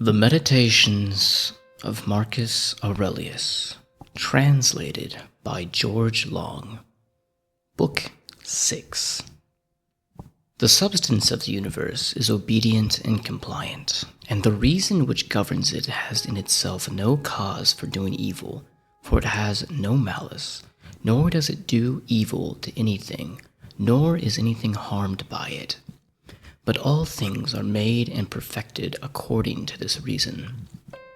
The Meditations of Marcus Aurelius, translated by George Long. Book 6. The substance of the universe is obedient and compliant, and the reason which governs it has in itself no cause for doing evil, for it has no malice, nor does it do evil to anything, nor is anything harmed by it. But all things are made and perfected according to this reason.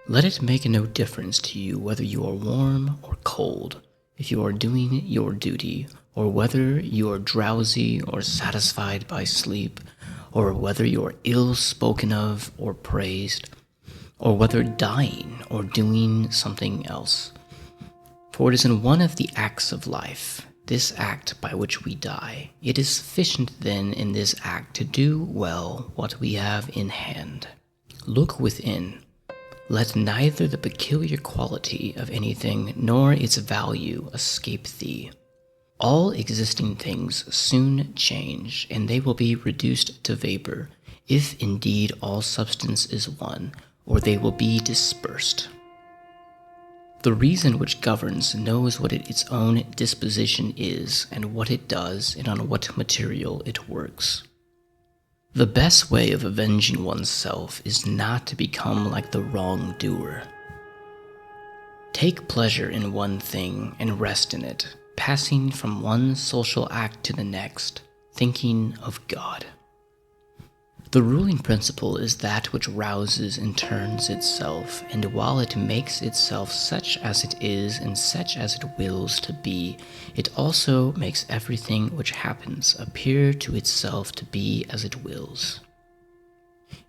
Let it make no difference to you whether you are warm or cold, if you are doing your duty, or whether you are drowsy or satisfied by sleep, or whether you are ill spoken of or praised, or whether dying or doing something else. For it is in one of the acts of life, this act by which we die. It is sufficient then in this act to do well what we have in hand. Look within. Let neither the peculiar quality of anything nor its value escape thee. All existing things soon change, and they will be reduced to vapor, if indeed all substance is one, or they will be dispersed. The reason which governs knows what its own disposition is, and what it does, and on what material it works. The best way of avenging oneself is not to become like the wrongdoer. Take pleasure in one thing and rest in it, passing from one social act to the next, thinking of God. The ruling principle is that which rouses and turns itself, and while it makes itself such as it is and such as it wills to be, it also makes everything which happens appear to itself to be as it wills.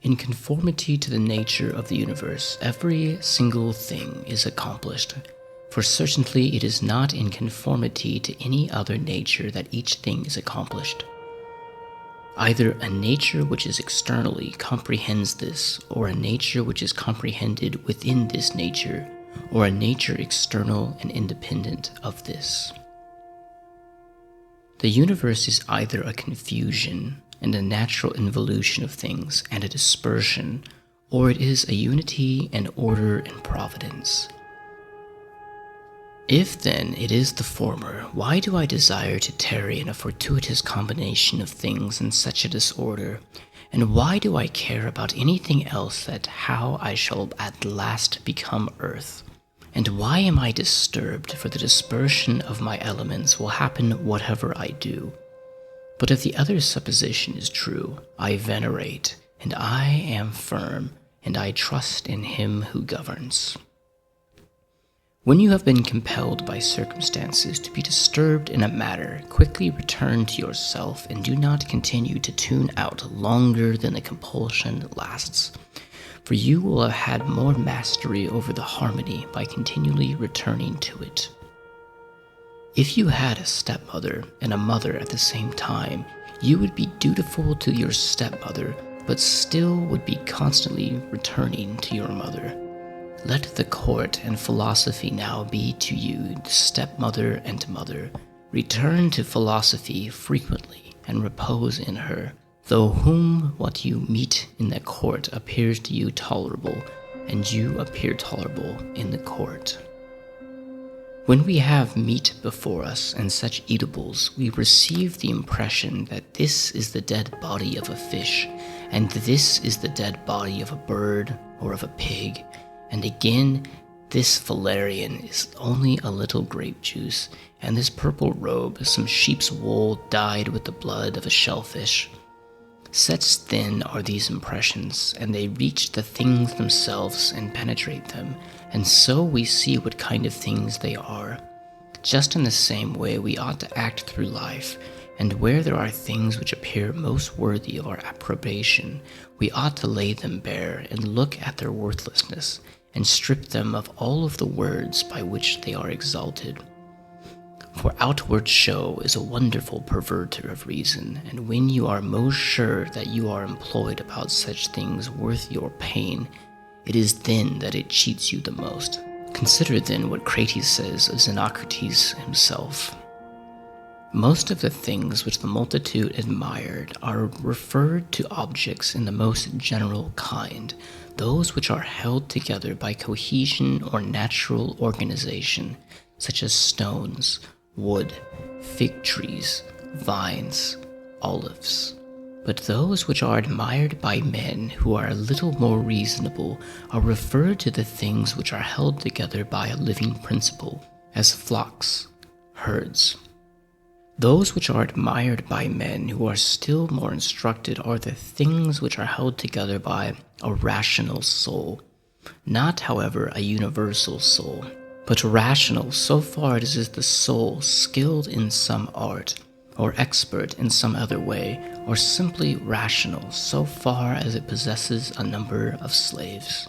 In conformity to the nature of the universe, every single thing is accomplished, for certainly it is not in conformity to any other nature that each thing is accomplished. Either a nature which is externally comprehends this, or a nature which is comprehended within this nature, or a nature external and independent of this. The universe is either a confusion and a natural involution of things and a dispersion, or it is a unity and order and providence. If then it is the former, why do I desire to tarry in a fortuitous combination of things in such a disorder? And why do I care about anything else than how I shall at last become earth? And why am I disturbed, for the dispersion of my elements will happen whatever I do? But if the other supposition is true, I venerate, and I am firm, and I trust in him who governs. When you have been compelled by circumstances to be disturbed in a matter, quickly return to yourself and do not continue to tune out longer than the compulsion lasts, for you will have had more mastery over the harmony by continually returning to it. If you had a stepmother and a mother at the same time, you would be dutiful to your stepmother, but still would be constantly returning to your mother. Let the court and philosophy now be to you the stepmother and mother. Return to philosophy frequently and repose in her, though whom what you meet in the court appears to you tolerable, and you appear tolerable in the court. When we have meat before us and such eatables, we receive the impression that this is the dead body of a fish, and this is the dead body of a bird or of a pig, and again, this valerian is only a little grape juice, and this purple robe some sheep's wool dyed with the blood of a shellfish. Such then are these impressions, and they reach the things themselves and penetrate them, and so we see what kind of things they are. Just in the same way we ought to act through life, and where there are things which appear most worthy of our approbation, we ought to lay them bare and look at their worthlessness, and strip them of all of the words by which they are exalted. For outward show is a wonderful perverter of reason, and when you are most sure that you are employed about such things worth your pain, it is then that it cheats you the most. Consider then what Crates says of Xenocrates himself. Most of the things which the multitude admired are referred to objects in the most general kind, those which are held together by cohesion or natural organization, such as stones, wood, fig trees, vines, olives. But those which are admired by men who are a little more reasonable are referred to the things which are held together by a living principle, as flocks, herds. Those which are admired by men who are still more instructed are the things which are held together by a rational soul, not, however, a universal soul, but rational so far as is the soul skilled in some art, or expert in some other way, or simply rational so far as it possesses a number of slaves.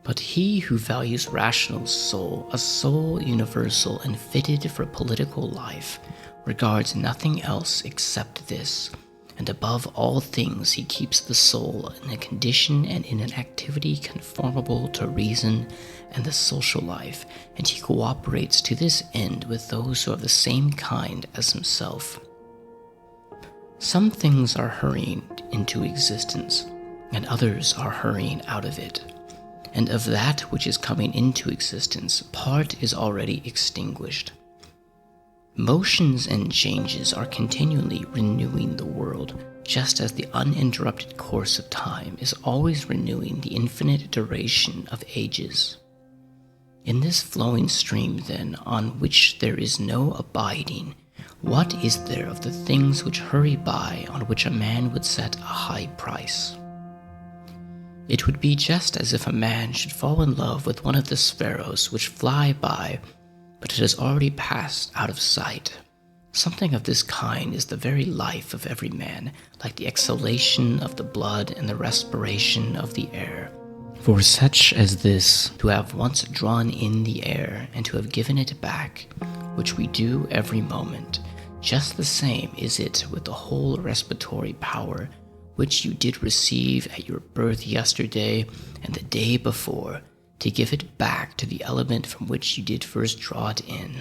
But he who values rational soul, a soul universal and fitted for political life, regards nothing else except this, and above all things he keeps the soul in a condition and in an activity conformable to reason and the social life, and he cooperates to this end with those who are of the same kind as himself. Some things are hurrying into existence, and others are hurrying out of it. And of that which is coming into existence, part is already extinguished. Motions and changes are continually renewing the world, just as the uninterrupted course of time is always renewing the infinite duration of ages. In this flowing stream, then, on which there is no abiding, what is there of the things which hurry by on which a man would set a high price? It would be just as if a man should fall in love with one of the sparrows which fly by, but it has already passed out of sight. Something of this kind is the very life of every man, like the exhalation of the blood and the respiration of the air. For such as this, who have once drawn in the air and who have given it back, which we do every moment, just the same is it with the whole respiratory power, which you did receive at your birth yesterday and the day before, to give it back to the element from which you did first draw it in.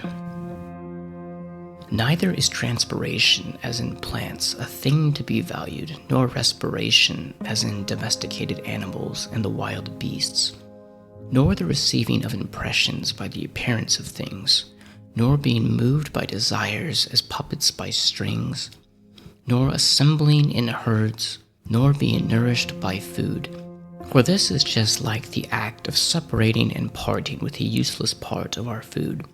Neither is transpiration, as in plants, a thing to be valued, nor respiration, as in domesticated animals and the wild beasts, nor the receiving of impressions by the appearance of things, nor being moved by desires as puppets by strings, nor assembling in herds, nor being nourished by food. For this is just like the act of separating and parting with the useless part of our food.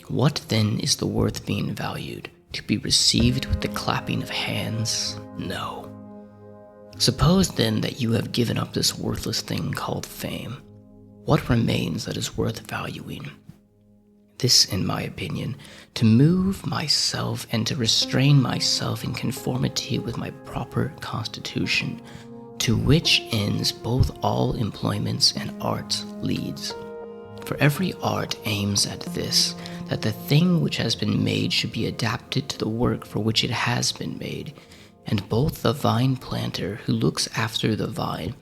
What then is the worth being valued? To be received with the clapping of hands? No. Suppose then that you have given up this worthless thing called fame. What remains that is worth valuing? This, in my opinion, to move myself and to restrain myself in conformity with my proper constitution, to which ends both all employments and art leads. For every art aims at this, that the thing which has been made should be adapted to the work for which it has been made, and both the vine planter who looks after the vine,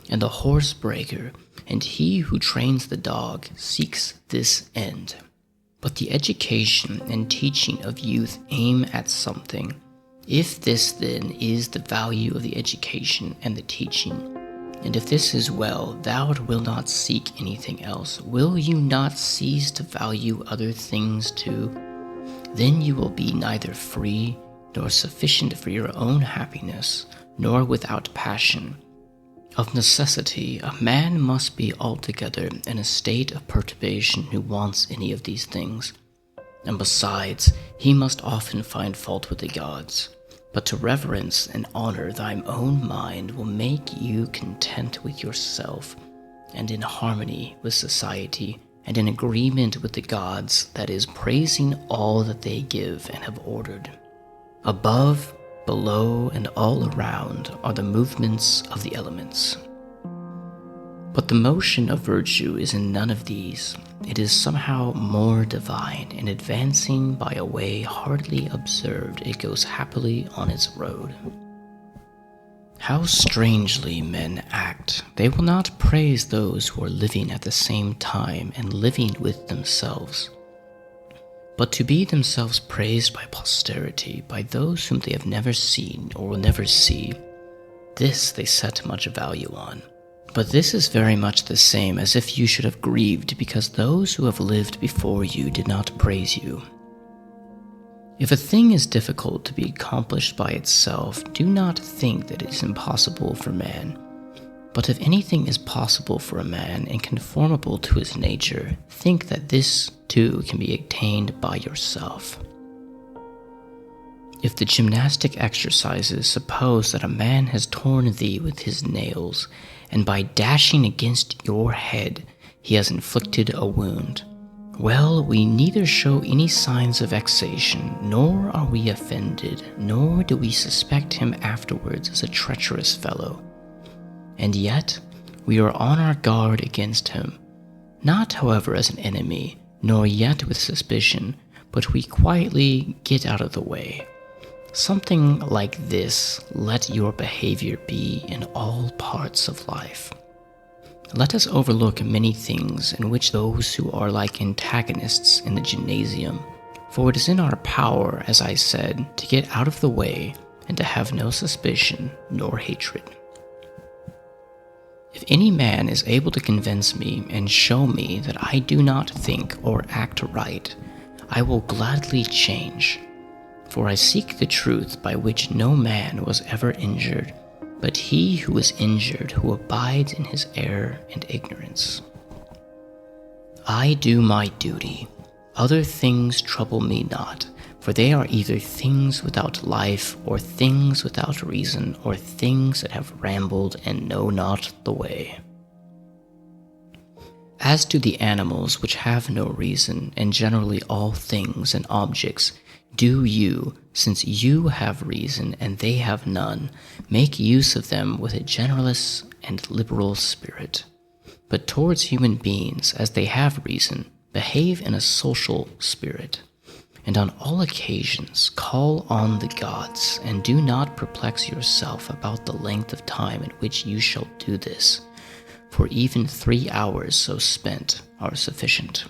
and the horse breaker, and he who trains the dog seeks this end. But the education and teaching of youth aim at something. If this then is the value of the education and the teaching, and if this is well, thou wilt not seek anything else, will you not cease to value other things too? Then you will be neither free, nor sufficient for your own happiness, nor without passion. Of necessity, a man must be altogether in a state of perturbation who wants any of these things. And besides, he must often find fault with the gods. But to reverence and honor thine own mind will make you content with yourself, and in harmony with society, and in agreement with the gods, that is, praising all that they give and have ordered. Above, below, and all around are the movements of the elements. But the motion of virtue is in none of these. It is somehow more divine, and advancing by a way hardly observed, it goes happily on its road. How strangely men act! They will not praise those who are living at the same time and living with themselves, but to be themselves praised by posterity, by those whom they have never seen or will never see, this they set much value on. But this is very much the same as if you should have grieved because those who have lived before you did not praise you. If a thing is difficult to be accomplished by itself, do not think that it is impossible for man. But if anything is possible for a man and conformable to his nature, think that this too can be attained by yourself. If the gymnastic exercises suppose that a man has torn thee with his nails, and by dashing against your head he has inflicted a wound, well, we neither show any signs of vexation, nor are we offended, nor do we suspect him afterwards as a treacherous fellow. And yet we are on our guard against him, not however as an enemy, nor yet with suspicion, but we quietly get out of the way. Something like this let your behavior be in all parts of life. Let us overlook many things in which those who are like antagonists in the gymnasium, for it is in our power, as I said, to get out of the way and to have no suspicion nor hatred. If any man is able to convince me and show me that I do not think or act right, I will gladly change. For I seek the truth by which no man was ever injured, but he who is injured who abides in his error and ignorance. I do my duty. Other things trouble me not, for they are either things without life, or things without reason, or things that have rambled and know not the way. As to the animals which have no reason, and generally all things and objects, do you, since you have reason and they have none, make use of them with a generous and liberal spirit. But towards human beings, as they have reason, behave in a social spirit. And on all occasions call on the gods, and do not perplex yourself about the length of time in which you shall do this, for even 3 hours so spent are sufficient.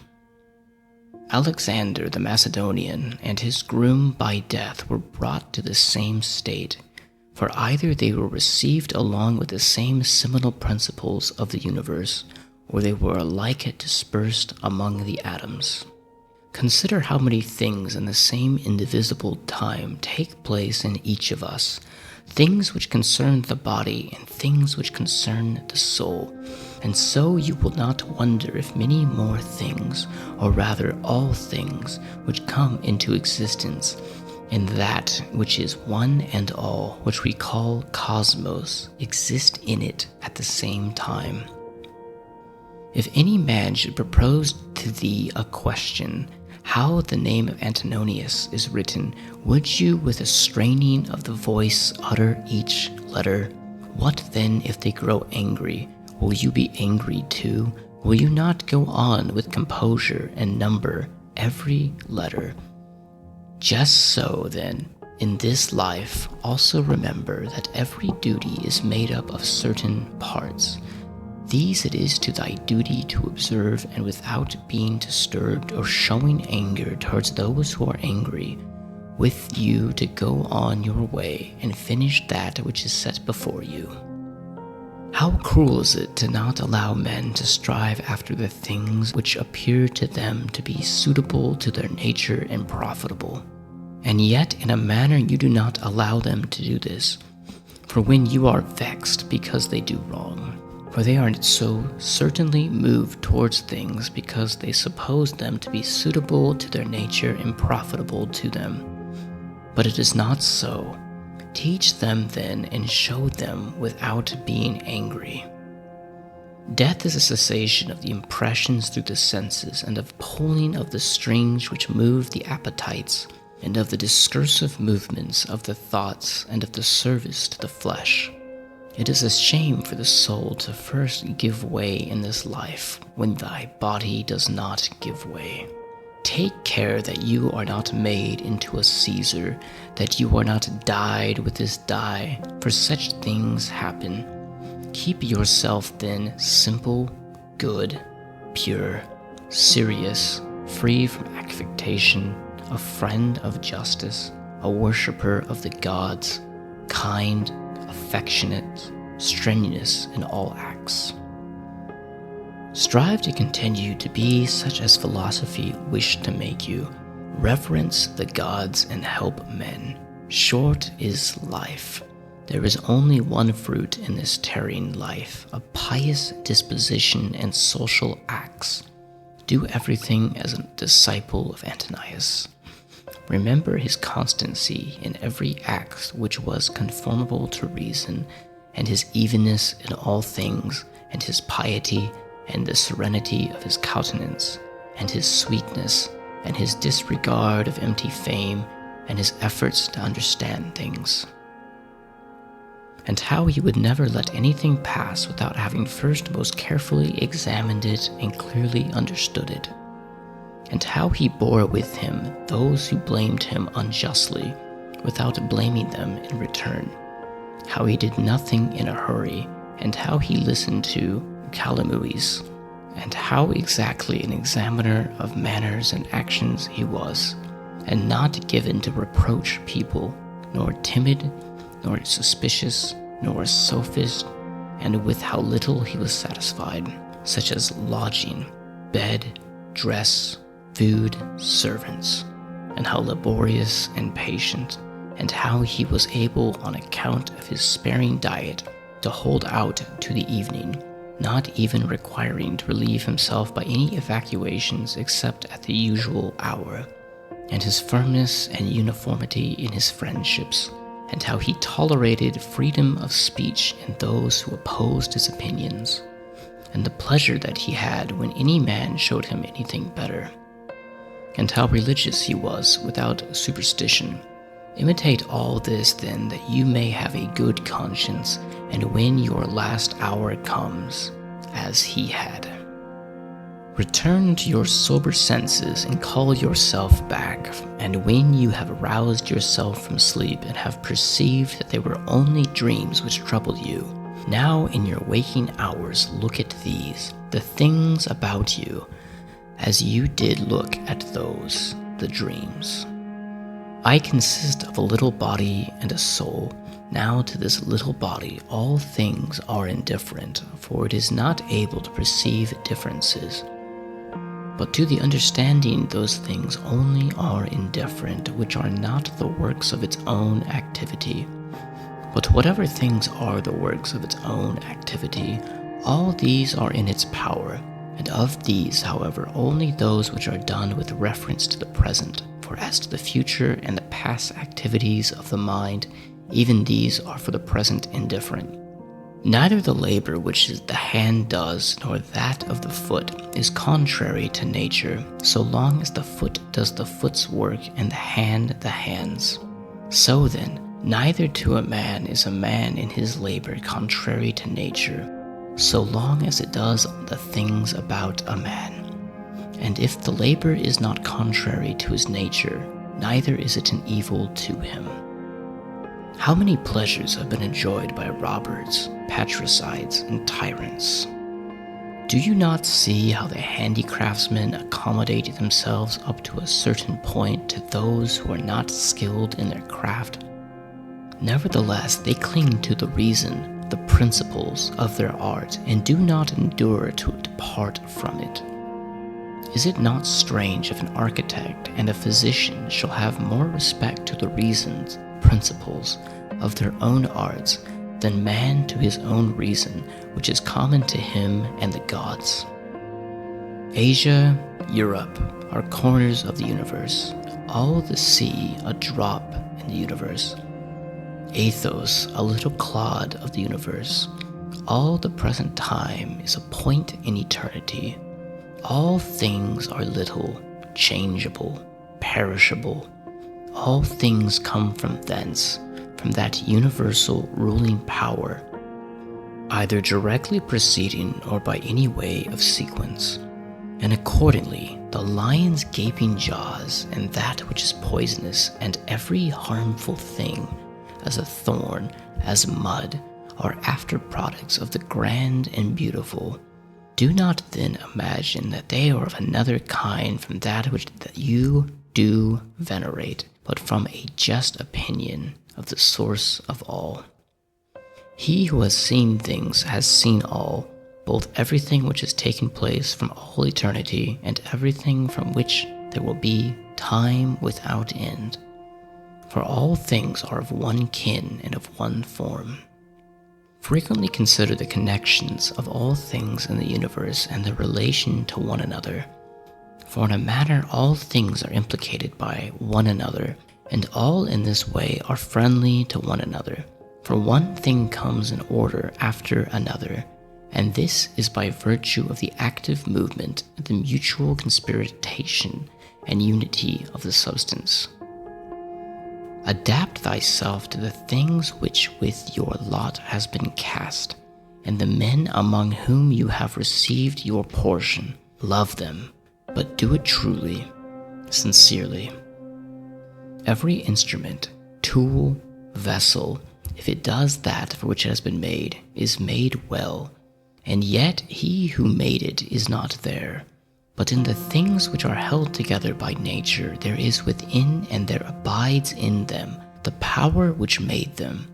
Alexander the Macedonian and his groom by death were brought to the same state, for either they were received along with the same seminal principles of the universe, or they were alike dispersed among the atoms. Consider how many things in the same indivisible time take place in each of us, things which concern the body and things which concern the soul, and so you will not wonder if many more things, or rather all things, which come into existence, in that which is one and all, which we call cosmos, exist in it at the same time. If any man should propose to thee a question, how the name of Antinous is written, would you with a straining of the voice utter each letter? What then if they grow angry? Will you be angry too? Will you not go on with composure and number every letter? Just so then, in this life also remember that every duty is made up of certain parts. These it is to thy duty to observe, and without being disturbed or showing anger towards those who are angry, with you to go on your way and finish that which is set before you. How cruel is it to not allow men to strive after the things which appear to them to be suitable to their nature and profitable, and yet in a manner you do not allow them to do this. For when you are vexed because they do wrong, for they are so certainly moved towards things because they suppose them to be suitable to their nature and profitable to them. But it is not so. Teach them then and show them without being angry. Death is a cessation of the impressions through the senses, and of pulling of the strings which move the appetites, and of the discursive movements of the thoughts, and of the service to the flesh. It is a shame for the soul to first give way in this life, when thy body does not give way. Take care that you are not made into a Caesar, that you are not dyed with this dye, for such things happen. Keep yourself then simple, good, pure, serious, free from affectation, a friend of justice, a worshipper of the gods, kind, affectionate, strenuous in all acts. Strive to continue to be such as philosophy wished to make you. Reverence the gods and help men. Short is life. There is only one fruit in this tarrying life, a pious disposition and social acts. Do everything as a disciple of Antonius. Remember his constancy in every act which was conformable to reason, and his evenness in all things, and his piety, and the serenity of his countenance, and his sweetness, and his disregard of empty fame, and his efforts to understand things. And how he would never let anything pass without having first most carefully examined it and clearly understood it. And how he bore with him those who blamed him unjustly, without blaming them in return. How he did nothing in a hurry, and how he listened to calumnies, and how exactly an examiner of manners and actions he was, and not given to reproach people, nor timid, nor suspicious, nor a sophist, and with how little he was satisfied, such as lodging, bed, dress, food, servants, and how laborious and patient, and how he was able on account of his sparing diet to hold out to the evening, not even requiring to relieve himself by any evacuations except at the usual hour, and his firmness and uniformity in his friendships, and how he tolerated freedom of speech in those who opposed his opinions, and the pleasure that he had when any man showed him anything better, and how religious he was without superstition. Imitate all this then, that you may have a good conscience, and when your last hour comes, as he had. Return to your sober senses and call yourself back, and when you have aroused yourself from sleep and have perceived that they were only dreams which troubled you, now in your waking hours look at these, the things about you, as you did look at those, the dreams. I consist of a little body and a soul. Now to this little body all things are indifferent, for it is not able to perceive differences. But to the understanding those things only are indifferent, which are not the works of its own activity. But whatever things are the works of its own activity, all these are in its power, and of these, however, only those which are done with reference to the present. For as to the future and the past activities of the mind, even these are for the present indifferent. Neither the labor which the hand does, nor that of the foot, is contrary to nature, so long as the foot does the foot's work and the hand the hand's. So then, neither to a man is a man in his labor contrary to nature, so long as it does the things about a man. And if the labor is not contrary to his nature, neither is it an evil to him. How many pleasures have been enjoyed by robbers, patricides, and tyrants? Do you not see how the handicraftsmen accommodate themselves up to a certain point to those who are not skilled in their craft? Nevertheless, they cling to the reason, the principles of their art, and do not endure to depart from it. Is it not strange if an architect and a physician shall have more respect to the reasons, principles of their own arts than man to his own reason, which is common to him and the gods? Asia, Europe are corners of the universe, all the sea a drop in the universe. Athos, a little clod of the universe. All the present time is a point in eternity. All things are little, changeable, perishable. All things come from thence, from that universal ruling power, either directly proceeding or by any way of sequence. And accordingly, the lion's gaping jaws, and that which is poisonous, and every harmful thing, as a thorn, as mud, are after products of the grand and beautiful. Do not then imagine that they are of another kind from that which you do venerate, but from a just opinion of the source of all. He who has seen things has seen all, both everything which has taken place from all eternity and everything from which there will be time without end. For all things are of one kin and of one form. Frequently consider the connections of all things in the universe and their relation to one another. For in a manner all things are implicated by one another, and all in this way are friendly to one another. For one thing comes in order after another, and this is by virtue of the active movement, the mutual conspiratation, and unity of the substance. Adapt thyself to the things which with your lot has been cast, and the men among whom you have received your portion. Love them, but do it truly, sincerely. Every instrument, tool, vessel, if it does that for which it has been made, is made well, and yet he who made it is not there. But in the things which are held together by nature, there is within and there abides in them the power which made them.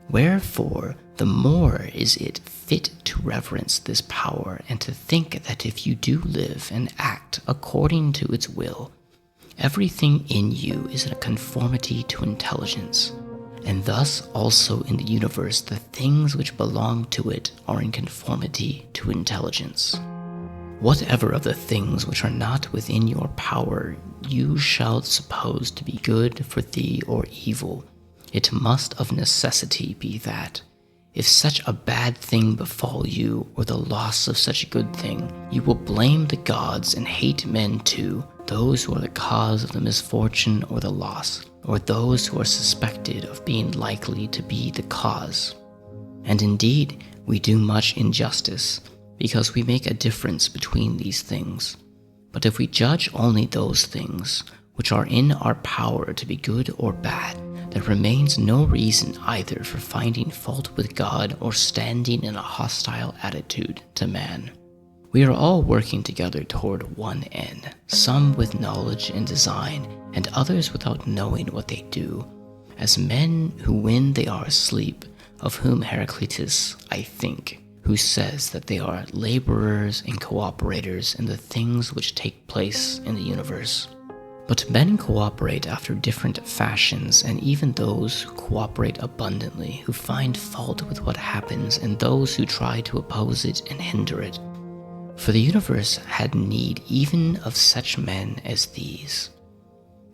Wherefore, the more is it fit to reverence this power, and to think that if you do live and act according to its will, everything in you is in a conformity to intelligence, and thus also in the universe the things which belong to it are in conformity to intelligence. Whatever of the things which are not within your power you shall suppose to be good for thee or evil, it must of necessity be that. If such a bad thing befall you, or the loss of such a good thing, you will blame the gods and hate men too, those who are the cause of the misfortune or the loss, or those who are suspected of being likely to be the cause. And indeed, we do much injustice, because we make a difference between these things. But if we judge only those things which are in our power to be good or bad, there remains no reason either for finding fault with God or standing in a hostile attitude to man. We are all working together toward one end, some with knowledge and design, and others without knowing what they do, as men who when they are asleep, of whom Heraclitus, I think, who says that they are laborers and cooperators in the things which take place in the universe. But men cooperate after different fashions, and even those who cooperate abundantly, who find fault with what happens, and those who try to oppose it and hinder it. For the universe had need even of such men as these.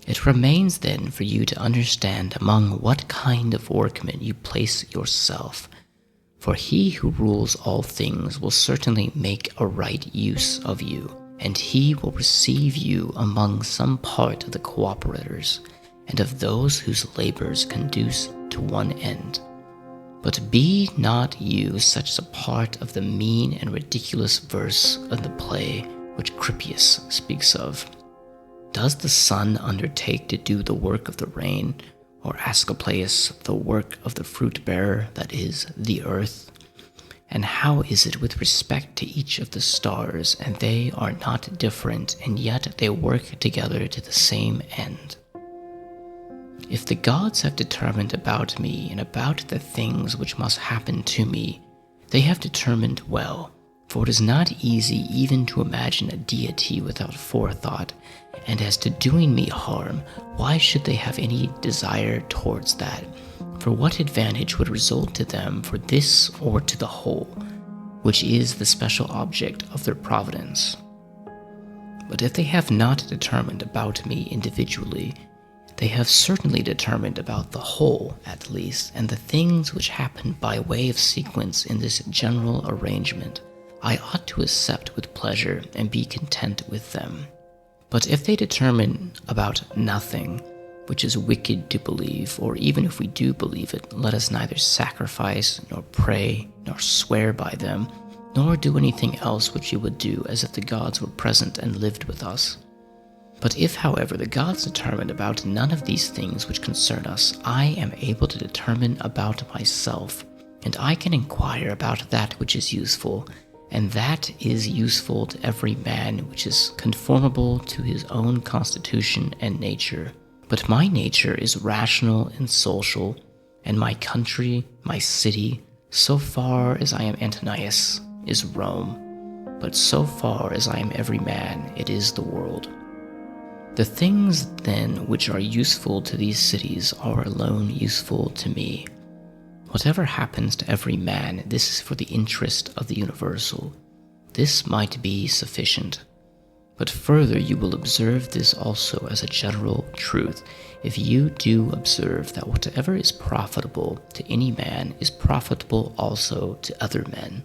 It remains then for you to understand among what kind of workmen you place yourself, for he who rules all things will certainly make a right use of you, and he will receive you among some part of the cooperators, and of those whose labors conduce to one end. But be not you such a part of the mean and ridiculous verse of the play which Crippius speaks of. Does the sun undertake to do the work of the rain, or Asclepius the work of the fruit-bearer, that is, the earth? And how is it with respect to each of the stars, and they are not different, and yet they work together to the same end? If the gods have determined about me and about the things which must happen to me, they have determined well, for it is not easy even to imagine a deity without forethought, and as to doing me harm, why should they have any desire towards that? For what advantage would result to them for this or to the whole, which is the special object of their providence? But if they have not determined about me individually, they have certainly determined about the whole, at least, and the things which happen by way of sequence in this general arrangement, I ought to accept with pleasure and be content with them. But if they determine about nothing, which is wicked to believe, or even if we do believe it, let us neither sacrifice, nor pray, nor swear by them, nor do anything else which you would do as if the gods were present and lived with us. But if, however, the gods determine about none of these things which concern us, I am able to determine about myself, and I can inquire about that which is useful, and that is useful to every man which is conformable to his own constitution and nature. But my nature is rational and social, and my country, my city, so far as I am Antonius, is Rome, but so far as I am every man, it is the world. The things, then, which are useful to these cities are alone useful to me. Whatever happens to every man, this is for the interest of the universal. This might be sufficient. But further, you will observe this also as a general truth, if you do observe that whatever is profitable to any man is profitable also to other men.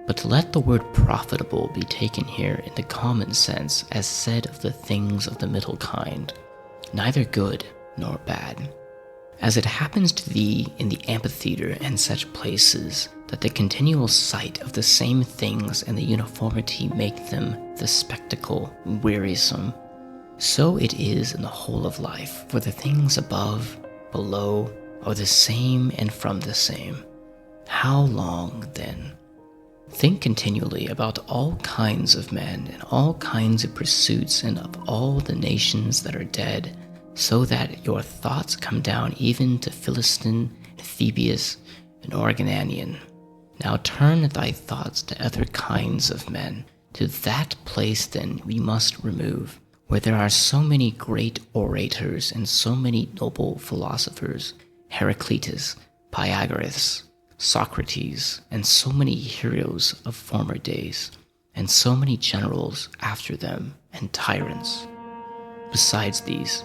But let the word profitable be taken here in the common sense as said of the things of the middle kind, neither good nor bad. As it happens to thee in the amphitheater and such places, that the continual sight of the same things and the uniformity make them the spectacle wearisome, so it is in the whole of life, for the things above, below, are the same and from the same. How long, then? Think continually about all kinds of men and all kinds of pursuits and of all the nations that are dead, so that your thoughts come down even to Philistin, Thebes, and Organanian. Now turn thy thoughts to other kinds of men. To that place then we must remove, where there are so many great orators and so many noble philosophers, Heraclitus, Pythagoras, Socrates, and so many heroes of former days, and so many generals after them, and tyrants. Besides these,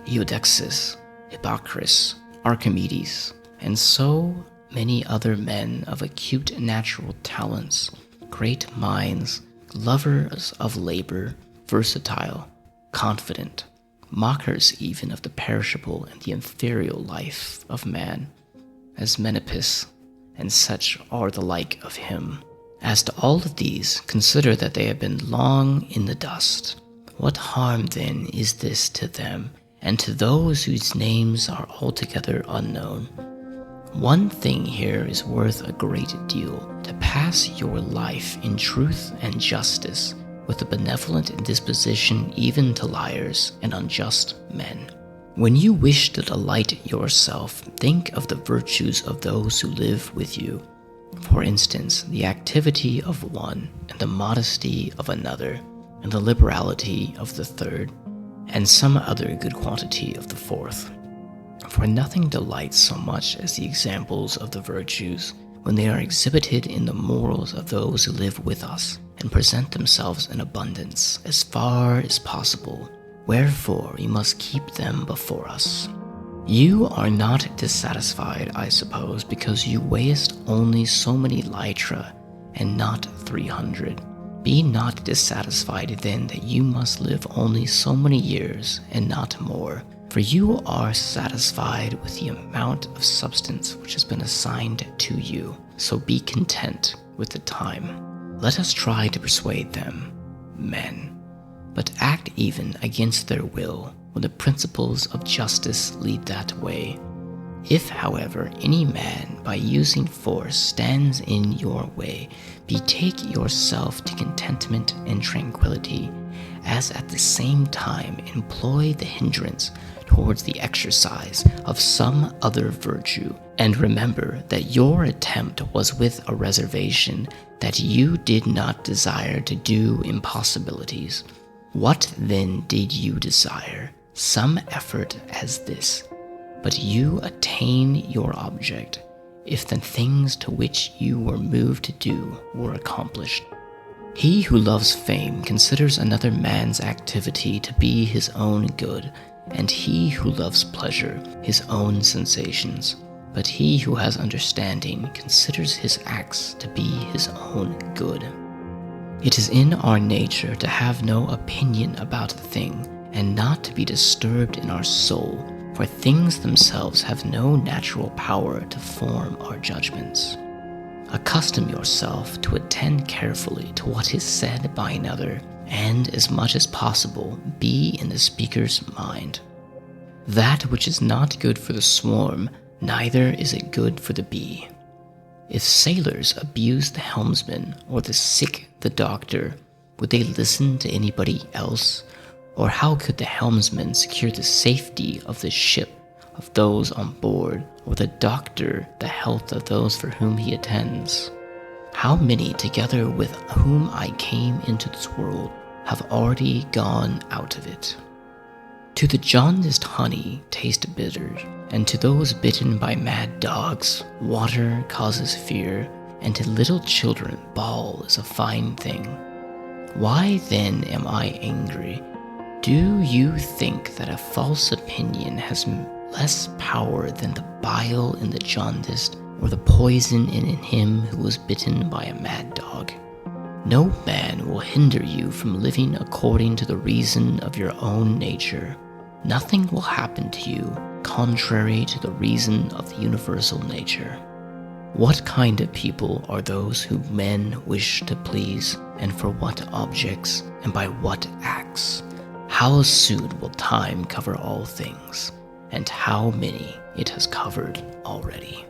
Eudexus, Hippocrates, Archimedes, and so many other men of acute natural talents, great minds, lovers of labor, versatile, confident, mockers even of the perishable and the inferior life of man, as Menipus, and such are the like of him. As to all of these, consider that they have been long in the dust. What harm then is this to them, and to those whose names are altogether unknown? One thing here is worth a great deal, to pass your life in truth and justice, with a benevolent disposition even to liars and unjust men. When you wish to delight yourself, think of the virtues of those who live with you. For instance, the activity of one, and the modesty of another, and the liberality of the third, and some other good quantity of the fourth. For nothing delights so much as the examples of the virtues, when they are exhibited in the morals of those who live with us, and present themselves in abundance, as far as possible. Wherefore we must keep them before us. You are not dissatisfied, I suppose, because you waste only so many lytra, and not 300. Be not dissatisfied then that you must live only so many years, and not more. For you are satisfied with the amount of substance which has been assigned to you, so be content with the time. Let us try to persuade them, men, but act even against their will, when the principles of justice lead that way. If, however, any man by using force stands in your way, betake yourself to contentment and tranquility, as at the same time employ the hindrance towards the exercise of some other virtue, and remember that your attempt was with a reservation, that you did not desire to do impossibilities. What then did you desire? Some effort as this, but you attain your object, if the things to which you were moved to do were accomplished. He who loves fame considers another man's activity to be his own good, and he who loves pleasure his own sensations. But he who has understanding considers his acts to be his own good. It is in our nature to have no opinion about a thing, and not to be disturbed in our soul, for things themselves have no natural power to form our judgments. Accustom yourself to attend carefully to what is said by another, and as much as possible be in the speaker's mind. That which is not good for the swarm, neither is it good for the bee. If sailors abused the helmsman or the sick the doctor, would they listen to anybody else? Or how could the helmsman secure the safety of the ship, of those on board, or the doctor the health of those for whom he attends? How many, together with whom I came into this world, have already gone out of it? To the jaundiced honey taste bitter, and to those bitten by mad dogs, water causes fear, and to little children ball is a fine thing. Why then am I angry? Do you think that a false opinion has less power than the bile in the jaundiced, or the poison in him who was bitten by a mad dog? No man will hinder you from living according to the reason of your own nature. Nothing will happen to you contrary to the reason of the universal nature. What kind of people are those whom men wish to please, and for what objects, and by what acts? How soon will time cover all things, and how many it has covered already?